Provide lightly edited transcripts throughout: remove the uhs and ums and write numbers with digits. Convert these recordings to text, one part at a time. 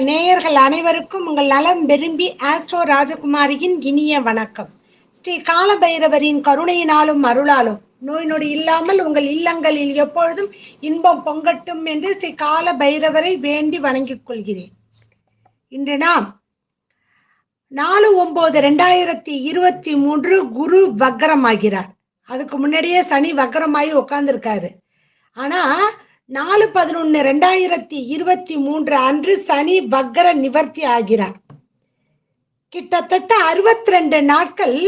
நேயர்கள் அனைவருக்கும் உங்கள் நலம் விரும்பி ஆஸ்ட்ரோ ராஜகுமாரியின் இனிய வணக்கம். ஸ்ரீ காலபைரவரின் கருணையினாலும் அருளாலும் நோய் நொடி இல்லாமல் உங்கள் இல்லங்களில் எப்பொழுதும் இன்பம் பொங்கட்டும் என்று ஸ்ரீ காலபைரவரை வேண்டி வணங்கிக் கொள்கிறேன். இன்று நாம் 4/9/2023 குரு வக்ரமாகிறார். அதுக்கு முன்னாடியே சனி வக்ரமாகி உட்கார்ந்துருக்காரு. ஆனா 4/11/2023 அன்று சனி வக்ர நிவர்த்தி ஆகிறார். கிட்டத்தட்ட 62 நாட்கள்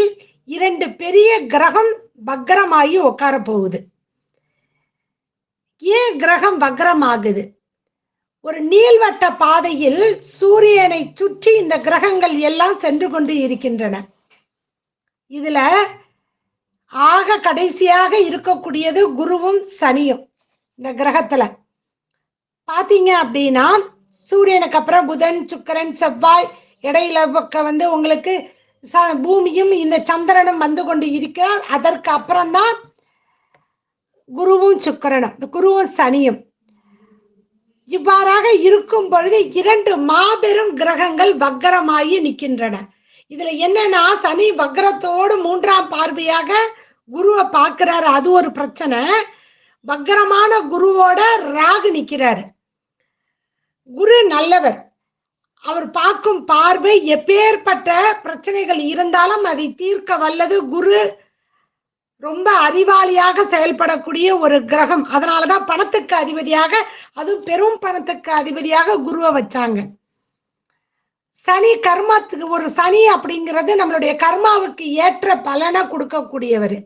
2 பெரிய கிரகம் வக்ரமாகி உட்கார போகுது. ஏன் கிரகம் வக்ரம் ஆகுது? ஒரு நீள்வட்ட பாதையில் சூரியனை சுற்றி இந்த கிரகங்கள் எல்லாம் சென்று கொண்டு இருக்கின்றன. இதுல ஆக கடைசியாக இருக்கக்கூடியது குருவும் சனியும். இந்த கிரகத்துல பாத்தீங்க அப்படின்னா சூரியனுக்கு அப்புறம் புதன், சுக்கிரன், செவ்வாய், இடையில வந்து உங்களுக்கு பூமியும் இந்த சந்திரனும் வந்து கொண்டு இருக்கிறார். அதற்கு அப்புறம்தான் குருவும் சுக்கிரனும், குருவும் சனியும். இவ்வாறாக இருக்கும் பொழுது 2 மாபெரும் கிரகங்கள் வக்ரமாகி நிற்கின்றன. இதுல என்னன்னா சனி வக்ரத்தோடு 3ஆம் பார்வையாக குருவை பார்க்கிறாரு, அது ஒரு பிரச்சனை. வக்ரமான குருவோட ராகு நிற்கிறாரு. குரு நல்லவர், அவர் பார்க்கும் பார்வை எப்பேற்பட்ட பிரச்சனைகள் இருந்தாலும் அதை தீர்க்க வல்லது. குரு ரொம்ப அறிவாளியாக செயல்படக்கூடிய ஒரு கிரகம். அதனாலதான் பணத்துக்கு அதிபதியாக, அதுவும் பெரும் பணத்துக்கு அதிபதியாக குருவை வச்சாங்க. சனி கர்மத்துக்கு ஒரு சனி அப்படிங்கிறது நம்மளுடைய கர்மாவுக்கு ஏற்ற பலனை கொடுக்கக்கூடியவர்.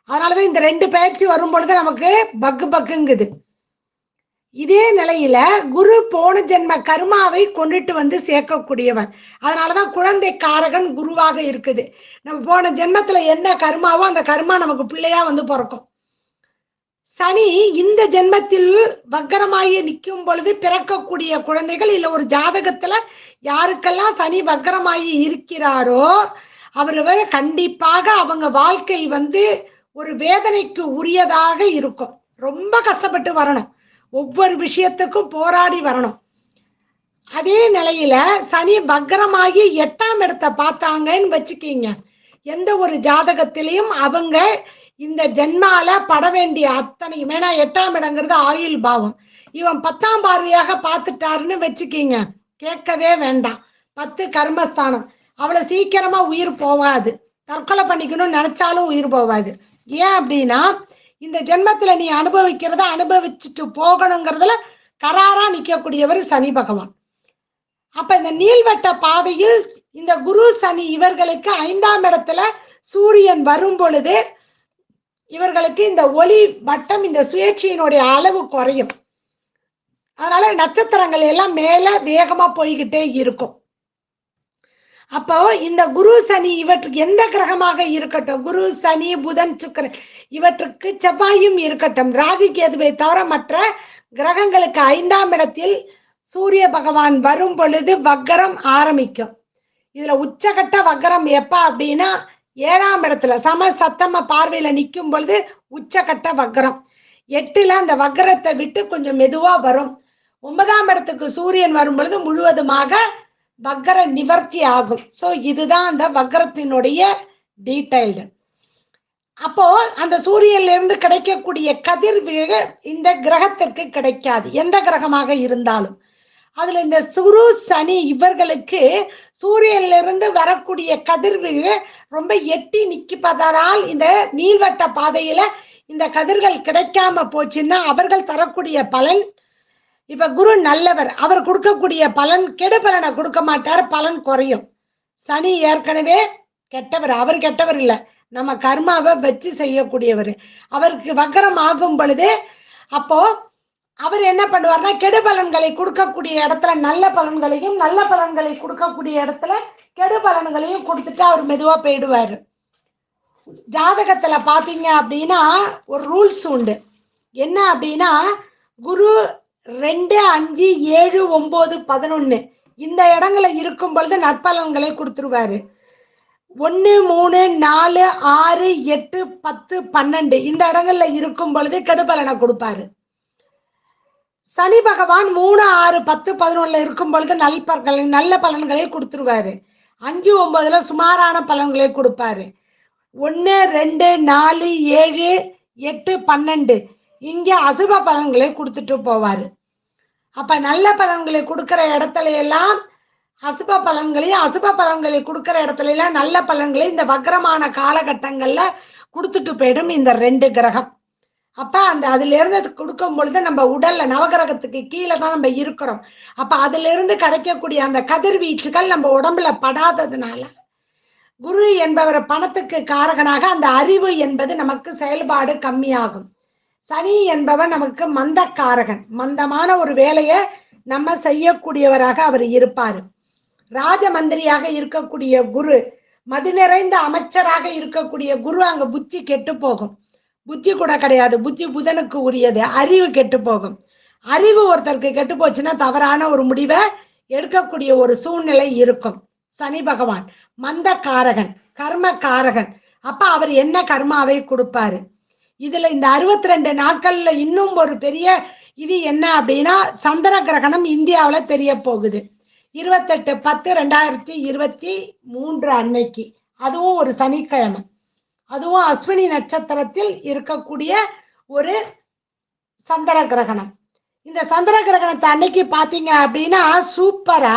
அதனாலதான் இந்த 2 பயிற்சி வரும் பொழுது நமக்கு பக்குங்குது. இதே நிலையில குரு போன ஜென்ம கர்மாவை கொண்டுட்டு வந்து சேர்க்கக்கூடியவர். அதனாலதான் குழந்தை காரகன் குருவாக இருக்குது. நம்ம போன ஜென்மத்துல என்ன கர்மாவோ அந்த கர்மா நமக்கு பிள்ளையா வந்து பிறக்கும். சனி இந்த ஜென்மத்தில் வக்ரமாகி நிற்கும் பொழுது பிறக்கக்கூடிய குழந்தைகள், இல்ல ஒரு ஜாதகத்துல யாருக்கெல்லாம் சனி வக்ரமாகி இருக்கிறாரோ அவரு கண்டிப்பாக அவங்க வாழ்க்கை வந்து ஒரு வேதனைக்கு உரியதாக இருக்கும். ரொம்ப கஷ்டப்பட்டு வரணும், ஒவ்வொரு விஷயத்துக்கும் போராடி வரணும். அதே நிலையில சனி வக்ரமாகி 8ஆம் இடத்தை பார்த்தாங்கன்னு வச்சுக்கீங்க, எந்த ஒரு ஜாதகத்திலையும் அவங்க இந்த ஜென்மால பட வேண்டிய அத்தனையும், ஏன்னா 8ஆம் இடங்கிறது ஆயுள் பாவம், இவன் 10ஆம் பார்வையாக பார்த்துட்டாருன்னு வச்சுக்கீங்க, கேட்கவே வேண்டாம். 10 கர்மஸ்தானம், அவ்வளவு சீக்கிரமா உயிர் போகாது. தற்கொலை பண்ணிக்கணும்னு நினைச்சாலும் உயிர் போகாது. ஏன் அப்படின்னா இந்த ஜென்மத்துல நீ அனுபவிக்கிறத அனுபவிச்சுட்டு போகணுங்கிறதுல கராரா நிற்கக்கூடியவர் சனி பகவான். அப்ப இந்த நீள்வட்ட பாதையில் இந்த குரு சனி இவர்களுக்கு 5ஆம் இடத்துல சூரியன் வரும் பொழுது இவர்களுக்கு இந்த ஒளி வட்டம், இந்த சுயேட்சையினுடைய அளவு குறையும். அதனால நட்சத்திரங்கள் எல்லாம் மேல வேகமா போய்கிட்டே இருக்கும். அப்போ இந்த குரு சனி இவற்றுக்கு எந்த கிரகமாக இருக்கட்டும், குரு சனி புதன் சுக்கிரன் இவற்றுக்கு செவ்வாயும் இருக்கட்டும், ராகு கேதுவை தவிர மற்ற கிரகங்களுக்கு 5ஆம் இடத்தில் சூரிய பகவான் வரும் பொழுது வக்ரம் ஆரம்பிக்கும். இதுல உச்சகட்ட வக்ரம் எப்ப அப்படின்னா 7ஆம் இடத்துல சம சத்தம பார்வையில நிற்கும் பொழுது உச்சகட்ட வக்ரம். 8ல அந்த வக்ரத்தை விட்டு கொஞ்சம் மெதுவா வரும். 9ஆம் இடத்துக்கு சூரியன் வரும் பொழுது முழுவதுமாக வக்ர நிவர்த்தி ஆகும். சோ இதுதான் அந்த வக்ரத்தினுடைய டீடைல்டு. அப்போ அந்த சூரியன்ல இருந்து கிடைக்கக்கூடிய கதிர்வீக இந்த கிரகத்திற்கு கிடைக்காது, எந்த கிரகமாக இருந்தாலும். அதுல இந்த குரு சனி இவர்களுக்கு சூரியன்ல இருந்து வரக்கூடிய கதிர்வீக ரொம்ப எட்டி நிற்பதனால் இந்த நீள்வட்ட பாதையில இந்த கதிர்கள் கிடைக்காம போச்சுன்னா அவர்கள் தரக்கூடிய பலன், இப்ப குரு நல்லவர், அவர் கொடுக்கக்கூடிய பலன் கெடு பலனை கொடுக்க மாட்டார், பலன் குறையும். சனி ஏற்கனவே கெட்டவர், அவர் கெட்டவர் இல்ல, நம்ம கர்மாவை வச்சு செய்யக்கூடியவர். அவருக்கு வக்ரம் ஆகும் பொழுது அப்போ அவர் என்ன பண்ணுவார்னா கெடு பலன்களை கொடுக்கக்கூடிய இடத்துல நல்ல பலன்களையும், நல்ல பலன்களை கொடுக்கக்கூடிய இடத்துல கெடு பலன்களையும் கொடுத்துட்டு அவர் மெதுவா போயிடுவாரு. ஜாதகத்துல பாத்தீங்க அப்படின்னா ஒரு ரூல்ஸ் உண்டு. என்ன அப்படின்னா குரு 2, 5, 7, 9, 11 இந்த இடங்களை இருக்கும் பொழுது நற்பலன்களை கொடுத்துருவாரு. 1, 3, 4, 6, 8, 10, 12 இந்த இடங்கள்ல இருக்கும் பொழுது கெடுபலனை கொடுப்பாரு. சனி பகவான் 3, 6, 10, 11 இருக்கும் பொழுது நல்ல பலன்களை கொடுத்துருவாரு. 5, 9 சுமாரான பலன்களை கொடுப்பாரு. 1, 2, 4, 7, 8, 12 இங்க அசுப பலன்களை கொடுத்துட்டு போவாரு. அப்ப நல்ல பலன்களை கொடுக்கிற இடத்துல எல்லாம் அசுப பலன்களை கொடுக்கிற இடத்துல எல்லாம் நல்ல பலன்களை இந்த வக்ரமான காலகட்டங்கள்ல கொடுத்துட்டு போயிடும் இந்த 2 கிரகம். அப்ப அதுல இருந்து கொடுக்கும் பொழுது நம்ம உடல்ல நவகிரகத்துக்கு கீழே தான் நம்ம இருக்கிறோம். அப்ப அதுல இருந்து கிடைக்கக்கூடிய அந்த கதிர்வீச்சுகள் நம்ம உடம்புல படாததுனால குரு என்பவர் பணத்துக்கு காரகனாக அந்த அறிவு என்பது நமக்கு செயல்பாடு கம்மியாகும். சனி என்பவர் நமக்கு மந்தக்காரகன், மந்தமான ஒரு வேலையை நம்ம செய்யக்கூடியவராக அவர் இருப்பாரு. ராஜ மந்திரியாக இருக்கக்கூடிய குரு, மது நிறைந்த அமைச்சராக இருக்கக்கூடிய குரு அங்க புத்தி கெட்டு போகும். புத்தி கூட கிடையாது, புத்தி புதனுக்கு உரியது. அறிவு கெட்டு போகும். அறிவு ஒருத்தருக்கு கெட்டு போச்சுன்னா தவறான ஒரு முடிவை எடுக்கக்கூடிய ஒரு சூழ்நிலை இருக்கும். சனி பகவான் மந்த காரகன், கர்ம காரகன். அப்ப அவர் என்ன கர்மாவை கொடுப்பாரு? இதுல இந்த 62 நாட்கள்ல இன்னும் ஒரு பெரிய இது என்ன அப்படின்னா, சந்திர கிரகணம் இந்தியாவில தெரிய போகுது 28/10/2023 அன்னைக்கு. அதுவும் ஒரு சனிக்கிழமை, அதுவும் அஸ்வினி நட்சத்திரத்தில் இருக்கக்கூடிய ஒரு சந்திர கிரகணம். இந்த சந்திர கிரகணத்தை அன்னைக்கு பாத்தீங்க அப்படின்னா சூப்பரா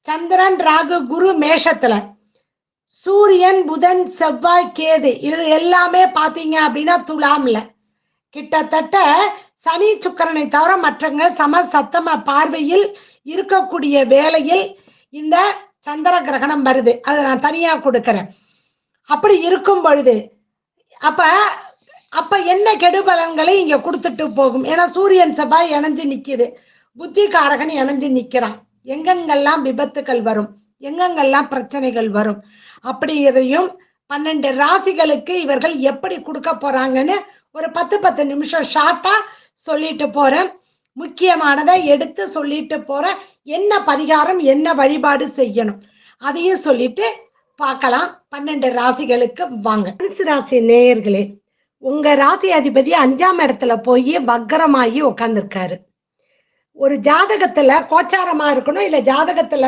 சந்திரன், ராகு, குரு மேஷத்துல, சூரியன், புதன், செவ்வாய், கேது இது எல்லாமே பாத்தீங்க அப்படின்னா துலாம்ல. கிட்டத்தட்ட சனி சுக்கிரனை தவிர மற்றங்க சம சத்தம பார்வையில் இருக்கக்கூடிய வேளையில் இந்த சந்திர கிரகணம் வருது. அதை நான் தனியா கொடுக்கிறேன். அப்படி இருக்கும் பொழுது அப்ப என்ன கெடுபலன்களை இங்க கொடுத்துட்டு போகும்? ஏன்னா சூரியன், செவ்வாய் இணைஞ்சு நிக்குது, புத்திகாரகன் இணைஞ்சு நிக்கிறான். எங்கெங்கெல்லாம் விபத்துகள் வரும், எங்கெங்கெல்லாம் பிரச்சனைகள் வரும் அப்படிங்கிறதையும் 12 ராசிகளுக்கு இவர்கள் எப்படி கொடுக்க போறாங்கன்னு ஒரு 10 நிமிஷம் ஷார்ட்டா சொல்லிட்டு போறேன். முக்கியமானதை எடுத்து சொல்லிட்டு போறேன். என்ன பரிகாரம், என்ன வழிபாடு செய்யணும் அதையும் சொல்லிட்டு பார்க்கலாம். 12 ராசிகளுக்கு வாங்க. ராசி நேயர்களே, உங்க ராசி அதிபதி 5ஆம் இடத்துல போய் வக்கரமாகி உட்கார்ந்துருக்காரு. ஒரு ஜாதகத்துல கோச்சாரமா இருக்கணும், இல்ல ஜாதகத்துல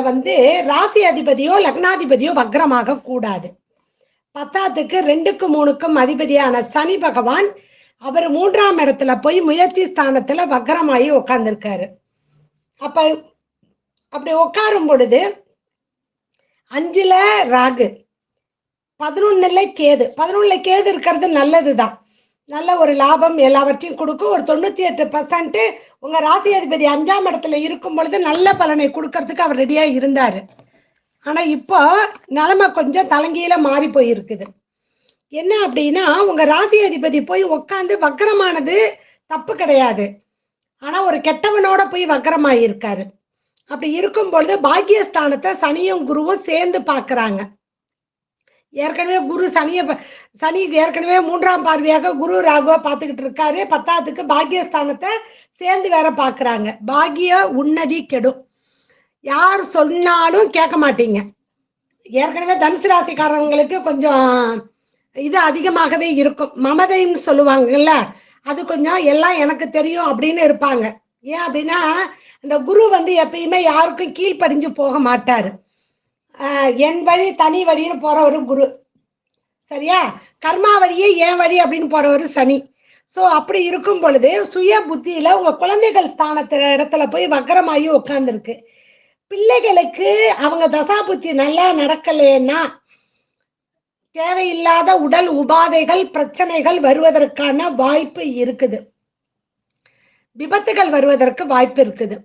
ராசி அதிபதியோ லக்னாதிபதியோ வக்ரமாக கூடாது. 10க்கு 2க்கும் 3க்கும் அதிபதியான சனி பகவான் அவர் 3ஆம் இடத்துல போய் முயற்சி ஸ்தானத்துல வக்ரமாகி உட்கார்ந்துருக்காரு. அப்படி உட்காரும் பொழுது 5ல ராகு, 11ல கேது. 11ல கேது இருக்கிறது நல்லதுதான், நல்ல ஒரு லாபம் எல்லாவற்றையும் கொடுக்கும். ஒரு 98% உங்க ராசி அதிபதி 5ஆம் இடத்துல இருக்கும் பொழுது நல்ல பலனை கொடுக்கறதுக்கு அவர் ரெடியா இருந்தாரு. ஆனா இப்போ நிலைமை கொஞ்சம் தலைங்கீழ மாறி போயிருக்குது. என்ன அப்படின்னா, உங்க ராசி அதிபதி போய் உட்காந்து வக்கரமானது தப்பு கிடையாது, ஆனா ஒரு கெட்டவனோட போய் வக்கரமாயிருக்காரு. அப்படி இருக்கும் பொழுது பாக்கியஸ்தானத்தை சனியும் குருவும் சேர்ந்து பாக்குறாங்க. ஏற்கனவே சனி ஏற்கனவே 3ஆம் பார்வையாக குரு ராகுவா பார்த்துக்கிட்டு இருக்காரு. 10க்கு பாக்கியஸ்தானத்தை சேர்ந்து வேற பாக்குறாங்க. பாக்கிய உன்னதி கெடும், யார் சொன்னாலும் கேட்க மாட்டீங்க. ஏற்கனவே தனுசு ராசிக்காரங்களுக்கு கொஞ்சம் இது அதிகமாகவே இருக்கும். மமதைன்னு சொல்லுவாங்கல்ல, அது கொஞ்சம் எல்லாம் எனக்கு தெரியும் அப்படின்னு இருப்பாங்க. ஏன் அப்படின்னா அந்த குரு எப்பயுமே யாருக்கும் கீழ்ப்படிஞ்சு போக மாட்டாரு. என் வழி தனி வழின்னு போற ஒரு குரு, சரியா? கர்மா வழியே என் வழி அப்படின்னு போற ஒரு சனி. சோ அப்படி இருக்கும் பொழுது சுய புத்தியில உங்க குழந்தைகள் ஸ்தானத்துல இடத்துல போய் வக்கரமாகி உட்கார்ந்துருக்கு. பிள்ளைகளுக்கு அவங்க தசா புத்தி நல்லா நடக்கலைன்னா தேவையில்லாத உடல் உபாதைகள், பிரச்சனைகள் வருவதற்கான வாய்ப்பு இருக்குது, விபத்துகள் வருவதற்கு வாய்ப்பு இருக்குது.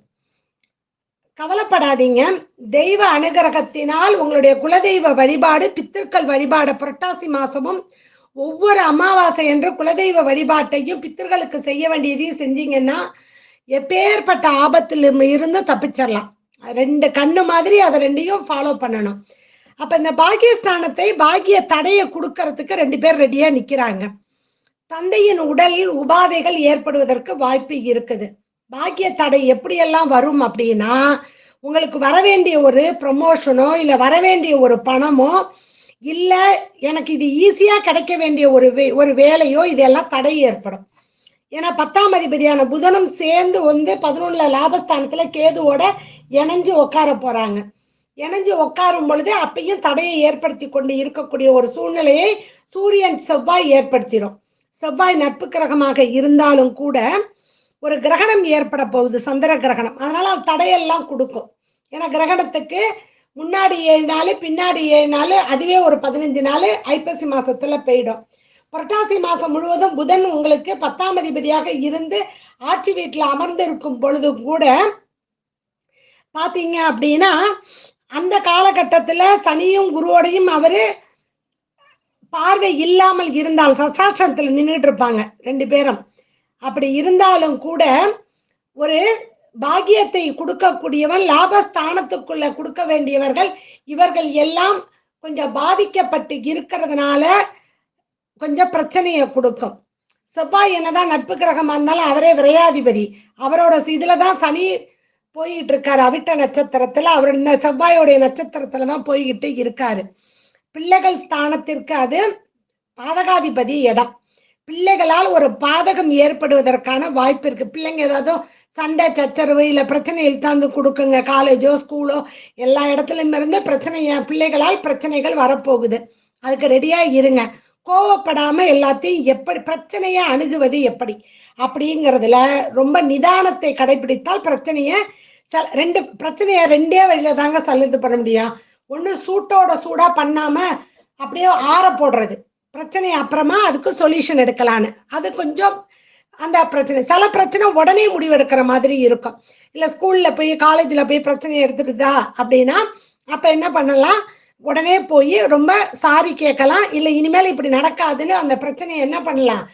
கவலைப்படாதீங்க. தெய்வ அனுகிரகத்தினால் உங்களுடைய குலதெய்வ வழிபாடு, பித்திருக்கள் வழிபாடு புரட்டாசி மாசமும் ஒவ்வொரு அமாவாசை என்று குலதெய்வ வழிபாட்டையும் பித்திர்களுக்கு செய்ய வேண்டியதையும் செஞ்சீங்கன்னா எப்பேற்பட்ட ஆபத்தில் இருந்து தப்பிச்சிடலாம். 2 கண்ணு மாதிரி அதை 2ஐயும் ஃபாலோ பண்ணணும். அப்ப இந்த பாக்கியஸ்தானத்தை பாக்கிய தடையை கொடுக்கறதுக்கு 2 பேர் ரெடியா நிக்கிறாங்க. தந்தையின் உடல் உபாதைகள் ஏற்படுவதற்கு வாய்ப்பு இருக்குது. பாக்கிய தடை எப்படியெல்லாம் வரும் அப்படின்னா, உங்களுக்கு வரவேண்டிய ஒரு ப்ரமோஷனோ இல்ல வரவேண்டிய ஒரு பணமோ இல்ல எனக்கு இது ஈஸியா கிடைக்க வேண்டிய ஒரு வேலையோ இதெல்லாம் தடை ஏற்படும். ஏன்னா 10ஆம் அதிபதியான புதனும் சேர்ந்து 11 லாபஸ்தானத்துல கேதுவோட இணைஞ்சு உட்கார போறாங்க. இணைஞ்சு உட்காரும் பொழுது அப்பயும் தடையை ஏற்படுத்தி கொண்டு இருக்கக்கூடிய ஒரு சூழ்நிலையை சூரியன் செவ்வாய் ஏற்படுத்திடும். செவ்வாய் நட்பு கிரகமாக இருந்தாலும் கூட ஒரு கிரகணம் ஏற்பட போகுது, சந்திர கிரகணம். அதனால அது தடையெல்லாம் கொடுக்கும். ஏன்னா கிரகணத்துக்கு முன்னாடி 7 நாள், பின்னாடி 7 நாள், அதுவே ஒரு 15 நாள் ஐப்பசி மாசத்துல போயிடும். புரட்டாசி மாசம் முழுவதும் புதன் உங்களுக்கு 10ஆம் அதிபதியாக இருந்து ஆட்சி வீட்டுல அமர்ந்து இருக்கும் பொழுது கூட பாத்தீங்க அப்படின்னா அந்த காலகட்டத்துல சனியும் குருவோடையும் அவரு பார்வை இல்லாமல் இருந்தால் சஷ்டாஷ்டத்துல நின்றுட்டு இருப்பாங்க 2 பேரும். அப்படி இருந்தாலும் கூட ஒரு பாக்கியத்தை கொடுக்கக்கூடியவன், லாபஸ்தானத்துக்குள்ள கொடுக்க வேண்டியவர்கள் இவர்கள் எல்லாம் கொஞ்சம் பாதிக்கப்பட்டு இருக்கிறதுனால கொஞ்சம் பிரச்சனையை கொடுக்கும். செவ்வாய் என்னதான் நட்பு கிரகமா இருந்தாலும் அவரே விரையாதிபதி. அவரோட இதுலதான் சனி போயிட்டு இருக்காரு. அவிட்ட நட்சத்திரத்துல அவர் இந்த செவ்வாயோடைய நட்சத்திரத்துலதான் போய்கிட்டு இருக்காரு. பிள்ளைகள் ஸ்தானத்திற்கு அது பாதகாதிபதி இடம். பிள்ளைகளால் ஒரு பாதகம் ஏற்படுவதற்கான வாய்ப்பு இருக்கு. பிள்ளைங்க ஏதாவது சண்டை சச்சரவு இல்ல பிரச்சனை இழுத்தாந்து கொடுக்குங்க. காலேஜோ ஸ்கூலோ எல்லா இடத்துலயும் இருந்து பிள்ளைகளால் பிரச்சனைகள் வரப்போகுது. அதுக்கு ரெடியா இருங்க. கோவப்படாம எல்லாத்தையும் எப்படி பிரச்சனைய அணுகுவது எப்படி அப்படிங்கிறதுல ரொம்ப நிதானத்தை கடைபிடித்தால் பிரச்சனைய ரெண்டே வழியில தாங்க சல்லுது பண்ண முடியும். ஒண்ணு சூட்டோட சூடா பண்ணாம அப்படியே ஆற போடுறது, பிரச்சனை அப்புறமா அதுக்கு சொல்யூஷன் எடுக்கலான்னு. அது கொஞ்சம் அந்த பிரச்சனை, சில பிரச்சனை உடனே முடிவெடுக்கிற மாதிரி இருக்கும். இல்ல ஸ்கூல்ல போய் காலேஜ்ல போய் பிரச்சனை எடுத்துட்டுதா அப்படின்னா அப்ப என்ன பண்ணலாம், உடனே போய் ரொம்ப சாரி கேட்கலாம். இல்ல இனிமேல் இப்படி நடக்காதுன்னு அந்த பிரச்சனையை என்ன பண்ணலாம்,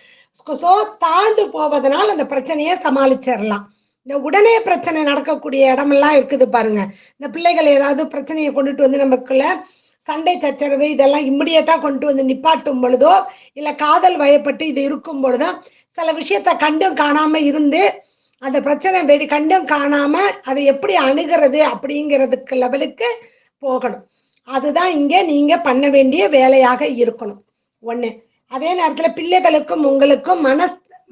தாழ்ந்து போவதனால் அந்த பிரச்சனையை சமாளிச்சிடலாம். இந்த உடனே பிரச்சனை நடக்கக்கூடிய இடமெல்லாம் இருக்குது பாருங்க. இந்த பிள்ளைகள் ஏதாவது பிரச்சனையை கொண்டுட்டு வந்து நமக்குள்ள சண்டை சச்சரவு இதெல்லாம் இம்மிடியட்டா கொண்டு வந்து நிப்பாட்டும் பொழுதோ இல்ல காதல் வயப்பட்டு இது இருக்கும் பொழுதோ சில விஷயத்த கண்டும் காணாம இருந்து அந்த பிரச்சனை கண்டும் காணாம அதை எப்படி அணுகிறது அப்படிங்கிறதுக்கு லெவலுக்கு போகணும். அதுதான் இங்க நீங்க பண்ண வேண்டிய வேலையாக இருக்கணும். ஒண்ணு. அதே நேரத்துல பிள்ளைகளுக்கும் உங்களுக்கும்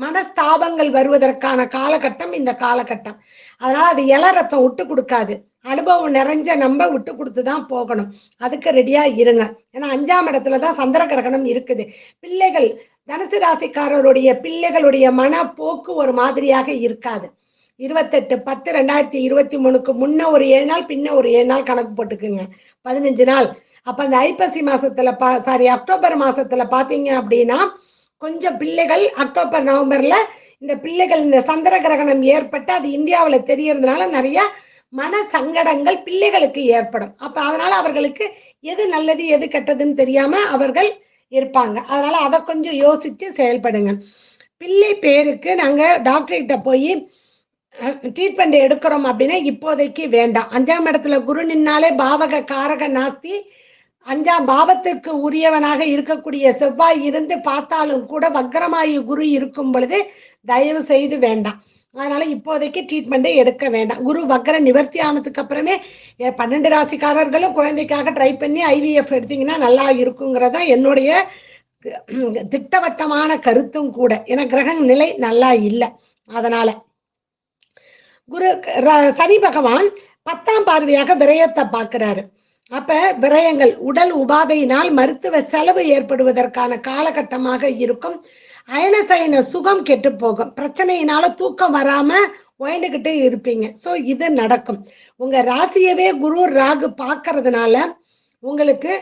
மனஸ்தாபங்கள் வருவதற்கான காலகட்டம் இந்த காலகட்டம். அதனால அது ரத்தம் விட்டு கொடுக்காது. அனுபவம் நிறைஞ்ச நம்ம விட்டு கொடுத்துதான் போகணும். அதுக்கு ரெடியா இருங்க. ஏன்னா 5ஆம் இடத்துலதான் சந்திர கிரகணம் இருக்குது. பிள்ளைகள் தனுசு ராசிக்காரருடைய பிள்ளைகளுடைய மனப்போக்கு ஒரு மாதிரியாக இருக்காது. 28/10/2023 முன்ன ஒரு 7 நாள் பின்ன ஒரு 7 நாள் கணக்கு போட்டுக்குங்க, 15 நாள். அப்ப அந்த ஐப்பசி மாசத்துல அக்டோபர் மாசத்துல பாத்தீங்க அப்படின்னா கொஞ்சம் பிள்ளைகள் அக்டோபர் நவம்பர்ல இந்த பிள்ளைகள் இந்த சந்திர கிரகணம் ஏற்பட்டு அது இந்தியாவில தெரியறதுனால நிறைய மன சங்கடங்கள் பிள்ளைகளுக்கு ஏற்படும். அப்ப அதனால அவர்களுக்கு எது நல்லது எது கெட்டதுன்னு தெரியாம அவர்கள் இருப்பாங்க. அதனால அதை கொஞ்சம் யோசிச்சு செயல்படுங்க. பிள்ளை பேருக்கு நாங்க டாக்டர் கிட்ட போய் ட்ரீட்மெண்ட் எடுக்கிறோம் அப்படின்னா இப்போதைக்கு வேண்டாம். 5ஆம் இடத்துல குரு நின்னாலே பாவக காரக நாஸ்தி. 5ஆம் பாவத்திற்கு உரியவனாக இருக்கக்கூடிய செவ்வாய் இருந்து பார்த்தாலும் கூட வக்ரமாயி குரு இருக்கும் பொழுது தயவு செய்து வேண்டாம். அதனால இப்போதைக்கு ட்ரீட்மெண்ட்டை எடுக்க வேண்டாம். குரு வக்ர நிவர்த்தி ஆனதுக்கு அப்புறமே 12 ராசிக்காரர்களும் குழந்தைக்காக ட்ரை பண்ணி IVF எடுத்தீங்கன்னா நல்லா இருக்குங்கிறதா என்னுடைய திட்டவட்டமான கருத்தும் கூட. ஏன்னா கிரக நிலை நல்லா இல்லை. அதனால சனி பகவான் 10ஆம் பார்வையாக விரயத்தை பார்க்கிறாரு. அப்ப விரயங்கள் உடல் உபாதையினால் மருத்துவ செலவு ஏற்படுவதற்கான காலகட்டமாக இருக்கும். அயனசயன சுகம் கெட்டு போகும். பிரச்சனையினால தூக்கம் வராம ஓய்ந்துகிட்டே இருப்பீங்க. சோ இது நடக்கும். உங்க ராசியவே குரு ராகு பார்க்கறதுனால உங்களுக்கு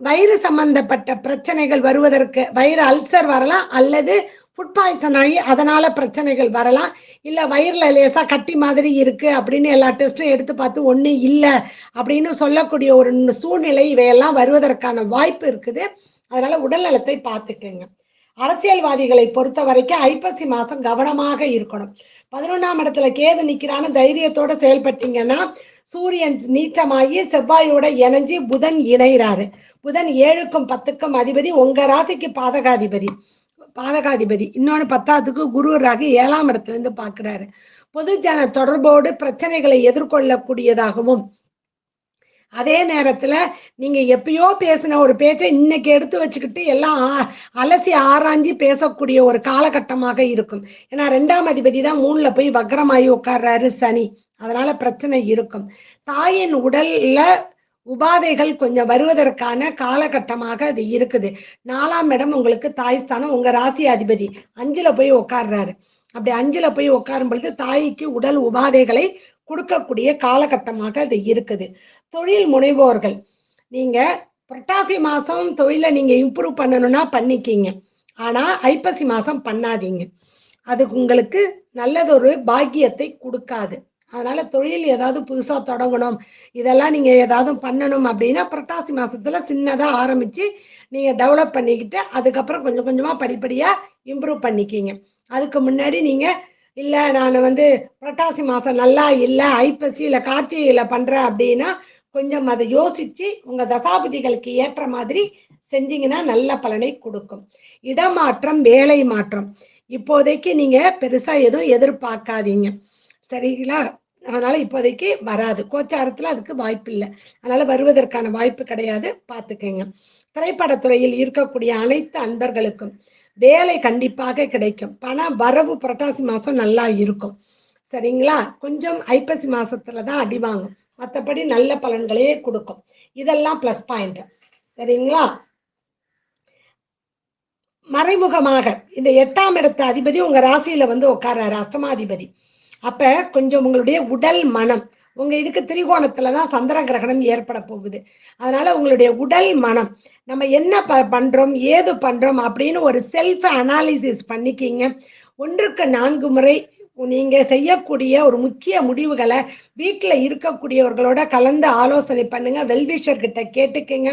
வயிறு சம்பந்தப்பட்ட பிரச்சனைகள் வருவதற்கு, வயிறு அல்சர் வரலாம், அல்லது ஃபுட் பாய்சன் ஆகி அதனால பிரச்சனைகள் வரலாம். இல்ல வயிறுல லேசா கட்டி மாதிரி இருக்கு அப்படின்னு எல்லா டெஸ்டும் எடுத்து பார்த்து ஒண்ணு இல்லை அப்படின்னு சொல்லக்கூடிய ஒரு சூழ்நிலை இவையெல்லாம் வருவதற்கான வாய்ப்பு இருக்குது. அதனால உடல் நலத்தை பார்த்துக்குங்க. அரசியல்வாதிகளை பொறுத்த வரைக்கும் ஐப்பசி மாசம் கவனமாக இருக்கணும். 11ஆம் இடத்துல கேது நிக்கிறான்னு தைரியத்தோட செயல்பட்டீங்கன்னா சூரியன் நீச்சமாகி செவ்வாயோட இணைஞ்சு புதன் இணைகிறாரு. புதன் 7க்கும் 10க்கும் அதிபதி, உங்க ராசிக்கு பாதகாதிபதி. இன்னொன்னு 10ஆவதுக்கு குரு ராகு 7ஆம் இடத்துல இருந்து பாக்குறாரு. பொதுஜன தொடர்போடு பிரச்சனைகளை எதிர்கொள்ளக்கூடியதாகவும் அதே நேரத்துல நீங்க எப்பயோ பேசின ஒரு பேச்சை இன்னைக்கு எடுத்து வச்சுக்கிட்டு எல்லாம் அலசி ஆராய்ஞ்சி பேசக்கூடிய ஒரு காலகட்டமாக இருக்கும். ஏன்னா 2ஆம் அதிபதி தான் 3ல போய் வக்ரமாயி உட்கார்றாரு சனி. அதனால பிரச்சனை இருக்கும். தாயின் உடல்ல உபாதைகள் கொஞ்சம் வருவதற்கான காலகட்டமாக அது இருக்குது. 4ஆம் இடம் உங்களுக்கு தாய் ஸ்தானம், உங்க ராசி அதிபதி 5ல போய் உட்கார்றாரு. அப்படி 5ல போய் உட்காரும் பொழுது தாய்க்கு உடல் உபாதைகளை கொடுக்கக்கூடிய காலகட்டமாக அது இருக்குது. தொழில் முனைவோர்கள், நீங்க புரட்டாசி மாசம் தொழிலை நீங்க இம்ப்ரூவ் பண்ணணும்னா பண்ணிக்கிங்க. ஆனா ஐப்பசி மாசம் பண்ணாதீங்க. அது உங்களுக்கு நல்லதொரு பாக்கியத்தை கொடுக்காது. அதனால தொழில் ஏதாவது புதுசா தொடங்கணும், இதெல்லாம் நீங்க ஏதாவது பண்ணணும் அப்படின்னா புரட்டாசி மாசத்துல சின்னதா ஆரம்பிச்சு நீங்க டெவலப் பண்ணிக்கிட்டு அதுக்கப்புறம் கொஞ்சம் கொஞ்சமா படிப்படியா இம்ப்ரூவ் பண்ணிக்கிங்க. அதுக்கு முன்னாடி நீங்க இல்ல நான் புரட்டாசி மாசம் நல்லா இல்ல ஐப்பசி இல்ல கார்த்திகையில பண்றேன் அப்படின்னா கொஞ்சம் அதை யோசிச்சு உங்க தசாபதிகளுக்கு ஏற்ற மாதிரி செஞ்சீங்கன்னா நல்ல பலனை கொடுக்கும். இடமாற்றம், வேலை மாற்றம் இப்போதைக்கு நீங்க பெருசா எதுவும் எதிர்பார்க்காதீங்க, சரிங்களா? அதனால இப்போதைக்கு வராது. கோச்சாரத்துல அதுக்கு வாய்ப்பு இல்லை, அதனால வருவதற்கான வாய்ப்பு கிடையாது, பார்த்துக்கங்க. திரைப்படத்துறையில் இருக்கக்கூடிய அனைத்து அன்பர்களுக்கும் வேலை கண்டிப்பாக கிடைக்கும். பண வரவு புரட்டாசி மாசம் நல்லா இருக்கும், சரிங்களா? கொஞ்சம் ஐப்பசி மாசத்துலதான் அடி வாங்கும், மற்றபடி நல்ல பலன்களே கொடுக்கும். இதெல்லாம் பிளஸ் பாயிண்ட், சரிங்களா? மறைமுகமாக இந்த 8ஆம் இடத்து அதிபதி உங்க ராசியில உட்கார்றாரு, அஷ்டமாதிபதி. அப்ப கொஞ்சம் உங்களுடைய உடல் மனம், உங்க இதுக்கு திரிகோணத்துலதான் சந்திர கிரகணம் ஏற்பட போகுது. அதனால உங்களுடைய உடல் மனம் நம்ம என்ன பண்றோம் ஏது பண்றோம் அப்படின்னு ஒரு செல்ஃப் அனாலிசிஸ் பண்ணிக்கிங்க. 1க்கு 4 முறை நீங்க செய்யக்கூடிய ஒரு முக்கிய முடிவுகளை வீட்டுல இருக்கக்கூடியவர்களோட கலந்து ஆலோசனை பண்ணுங்க. வெல்விஷர் கிட்ட கேட்டுக்கங்க.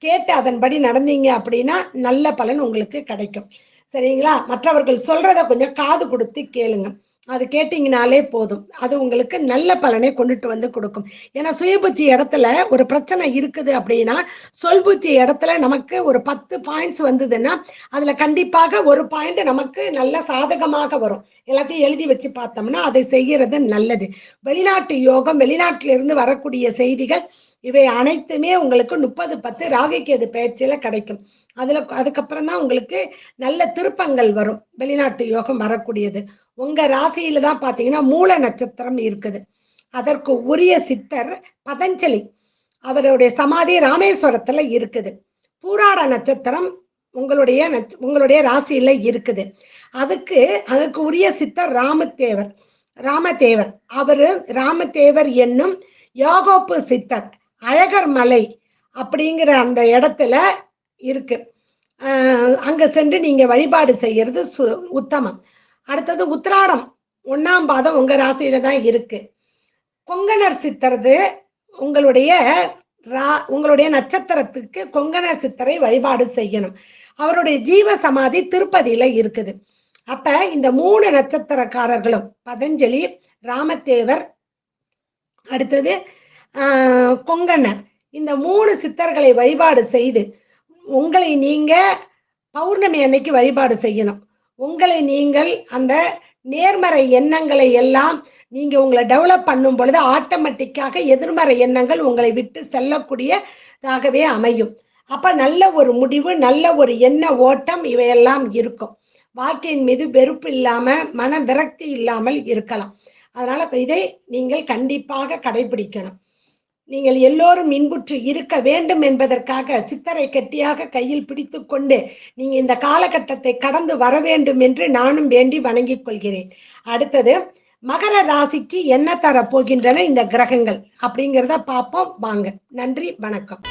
கேட்டு அதன்படி நடந்தீங்க அப்படின்னா நல்ல பலன் உங்களுக்கு கிடைக்கும், சரிங்களா? மற்றவர்கள் சொல்றத கொஞ்சம் காது கொடுத்து கேளுங்க, அது கேட்டீங்கனாலே போதும். அது உங்களுக்கு நல்ல பலனை கொண்டுட்டு கொடுக்கும். ஏன்னா சுயபுத்தி இடத்துல ஒரு பிரச்சனை இருக்குது அப்படின்னா சொல்புத்தி இடத்துல நமக்கு ஒரு 10 பாயிண்ட்ஸ் வந்ததுன்னா அதுல கண்டிப்பாக ஒரு பாயிண்ட் நமக்கு நல்ல சாதகமாக வரும். எல்லாத்தையும் எழுதி வச்சு பார்த்தோம்னா அதை செய்யறது நல்லது. வெளிநாட்டு யோகம், வெளிநாட்டிலிருந்து வரக்கூடிய செய்திகள் இவை அனைத்துமே உங்களுக்கு 30-10 ராகுகேது பயிற்சியில கிடைக்கும். அதுக்கப்புறம் தான் உங்களுக்கு நல்ல திருப்பங்கள் வரும். வெளிநாட்டு யோகம் வரக்கூடியது உங்க ராசியில தான் பாத்தீங்கன்னா மூல நட்சத்திரம் இருக்குது. அதற்கு உரிய சித்தர் பதஞ்சலி, அவருடைய சமாதி ராமேஸ்வரத்துல இருக்குது. பூராட நட்சத்திரம் உங்களுடைய ராசியில இருக்குது. அதுக்கு உரிய சித்தர் ராமதேவர். அவரு ராமதேவர் என்னும் யோகோப்பு சித்தர் அழகர் மலை அப்படிங்கிற அந்த இடத்துல இருக்கு. அங்க சென்று நீங்க வழிபாடு செய்யறது உத்தமம். அடுத்தது உத்திராடம் 1ஆம் பாதம் உங்க ராசியில தான் இருக்கு. கொங்கணர் சித்தரது உங்களுடைய நட்சத்திரத்துக்கு கொங்கணர் சித்தரை வழிபாடு செய்யணும். அவருடைய ஜீவ சமாதி திருப்பதியில இருக்குது. அப்ப இந்த 3 நட்சத்திரக்காரர்களும் பதஞ்சலி, ராமதேவர், அடுத்தது கொங்கணர், இந்த 3 சித்தர்களை வழிபாடு செய்து உங்களை நீங்க பௌர்ணமி அன்னைக்கு வழிபாடு செய்யணும். உங்களை நீங்கள் அந்த நேர்மறை எண்ணங்களை எல்லாம் நீங்க உங்களை டெவலப் பண்ணும் பொழுது ஆட்டோமேட்டிக்காக எதிர்மறை எண்ணங்கள் உங்களை விட்டு செல்லக்கூடியதாகவே அமையும். அப்ப நல்ல ஒரு முடிவு, நல்ல ஒரு எண்ண ஓட்டம் இவையெல்லாம் இருக்கும். வாழ்க்கையின் மீது வெறுப்பு இல்லாம மன விரக்தி இல்லாமல் இருக்கலாம். அதனால இதை நீங்கள் கண்டிப்பாக கடைபிடிக்கணும். நீங்கள் எல்லோரும் இன்புற்று இருக்க வேண்டும் என்பதற்காக சித்தரை கெட்டியாக கையில் பிடித்து கொண்டு நீங்க இந்த காலகட்டத்தை கடந்து வர வேண்டும் என்று நானும் வேண்டி வணங்கிக் கொள்கிறேன். அடுத்தது மகர ராசிக்கு என்ன தர போகின்றன இந்த கிரகங்கள் அப்படிங்கிறத பார்ப்போம் வாங்க. நன்றி, வணக்கம்.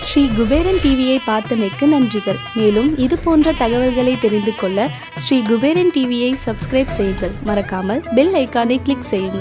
ஸ்ரீ குபேரன் டிவியை பார்த்தமைக்கு நன்றிகள். மேலும் இது போன்ற தகவல்களை தெரிந்து கொள்ள ஸ்ரீ குபேரன் டிவியை சப்ஸ்கிரைப் செய்யுங்கள். மறக்காமல் பெல் ஐக்கானை கிளிக் செய்யுங்கள்.